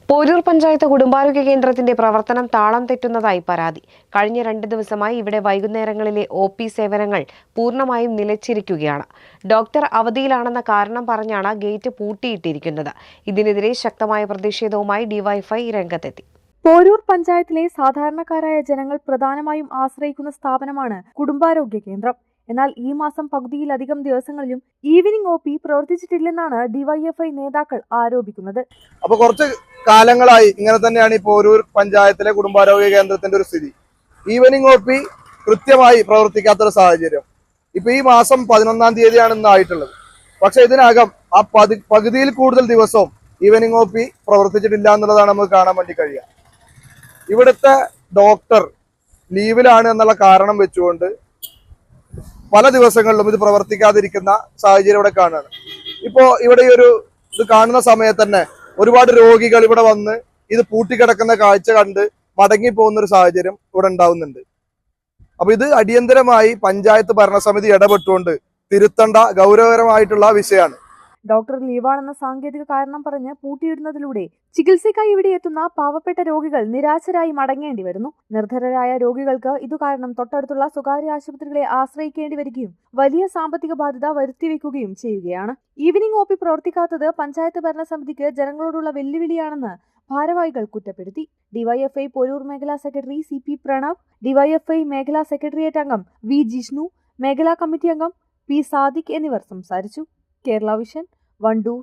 പോരൂർ പഞ്ചായത്ത് കുടുംബാരോഗ്യ കേന്ദ്രത്തിന്റെ പ്രവർത്തനം താളം തെറ്റുന്നതായി പരാതി. കഴിഞ്ഞ 2 ദിവസമായി ഇവിടെ വൈകുന്നേരങ്ങളിലെ OP സേവനങ്ങൾ പൂർണ്ണമായും നിലച്ചിരിക്കുകയാണ്. ഡോക്ടർ അവധിയിലാണെന്ന കാരണം പറഞ്ഞാണ് ഗേറ്റ് പൂട്ടിയിട്ടിരിക്കുന്നത്. ഇതിനെതിരെ ശക്തമായ പ്രതിഷേധവുമായി ഡിവൈഎഫ്ഐ രംഗത്തെത്തി. പോരൂർ പഞ്ചായത്തിലെ സാധാരണക്കാരായ ജനങ്ങൾ പ്രധാനമായും ആശ്രയിക്കുന്ന സ്ഥാപനമാണ് കുടുംബാരോഗ്യ കേന്ദ്രം. എന്നാൽ ഈ മാസം പകുതിയിലധികം ദിവസങ്ങളിലും ഈവനിംഗ് OP പ്രവർത്തിച്ചിട്ടില്ലെന്നാണ് ഡിവൈഎഫ്ഐ നേതാക്കൾ ആരോപിക്കുന്നത്. അപ്പോൾ കുറച്ച് കാലങ്ങളായി ഇങ്ങനെ തന്നെയാണ് ഈ പോരൂർ പഞ്ചായത്തിലെ കുടുംബാരോഗ്യ കേന്ദ്രത്തിന്റെ ഒരു സ്ഥിതി. ഈവനിംഗ് OP കൃത്യമായി പ്രവർത്തിക്കാത്തൊരു സാഹചര്യം. ഇപ്പൊ ഈ മാസം 11-ാം തീയതിയാണ് ഇന്ന് ആയിട്ടുള്ളത്. പക്ഷെ ഇതിനകം ആ പകുതിയിൽ കൂടുതൽ ദിവസവും ഈവനിംഗ് OP പ്രവർത്തിച്ചിട്ടില്ല എന്നുള്ളതാണ് നമുക്ക് കാണാൻ വേണ്ടി കഴിയുക. ഇവിടുത്തെ ഡോക്ടർ ലീവിലാണ് എന്നുള്ള കാരണം വെച്ചുകൊണ്ട് പല ദിവസങ്ങളിലും ഇത് പ്രവർത്തിക്കാതിരിക്കുന്ന സാഹചര്യം ഇവിടെ കാണുകയാണ്. ഇപ്പോ ഇവിടെ ഈ ഒരു ഇത് കാണുന്ന സമയത്ത് തന്നെ ഒരുപാട് രോഗികൾ ഇവിടെ വന്ന് ഇത് പൂട്ടിക്കിടക്കുന്ന കാഴ്ച കണ്ട് മടങ്ങി പോകുന്ന ഒരു സാഹചര്യം ഇവിടെ ഉണ്ടാവുന്നുണ്ട്. അപ്പൊ ഇത് അടിയന്തരമായി പഞ്ചായത്ത് ഭരണസമിതി ഇടപെട്ടുകൊണ്ട് തിരുത്തേണ്ട ഗൗരവകരമായിട്ടുള്ള വിഷയമാണ്. ഡോക്ടർ ലീവാണെന്ന സാങ്കേതിക കാരണം പറഞ്ഞ് പൂട്ടിയിടുന്നതിലൂടെ ചികിത്സയ്ക്കായി ഇവിടെ എത്തുന്ന പാവപ്പെട്ട രോഗികൾ നിരാശരായി മടങ്ങേണ്ടി വരുന്നു. നിർധരരായ രോഗികൾക്ക് ഇതുകാരണം തൊട്ടടുത്തുള്ള സ്വകാര്യ ആശുപത്രികളെ ആശ്രയിക്കേണ്ടി വരികയും വലിയ സാമ്പത്തിക ബാധ്യത വരുത്തിവെക്കുകയും ചെയ്യുകയാണ്. ഈവനിംഗ് OP പ്രവർത്തിക്കാത്തത് പഞ്ചായത്ത് ഭരണസമിതിക്ക് ജനങ്ങളോടുള്ള വെല്ലുവിളിയാണെന്ന് ഭാരവാഹികൾ കുറ്റപ്പെടുത്തി. ഡിവൈഎഫ്ഐ പോരൂർ മേഖലാ സെക്രട്ടറി CP പ്രണവ്, ഡിവൈഎഫ്ഐ മേഖലാ സെക്രട്ടേറിയറ്റ് അംഗം V ജിഷ്ണു, മേഖലാ കമ്മിറ്റി അംഗം P സാദിഖ് എന്നിവർ സംസാരിച്ചു. കേരള വിഷൻ, വണ്ടൂർ.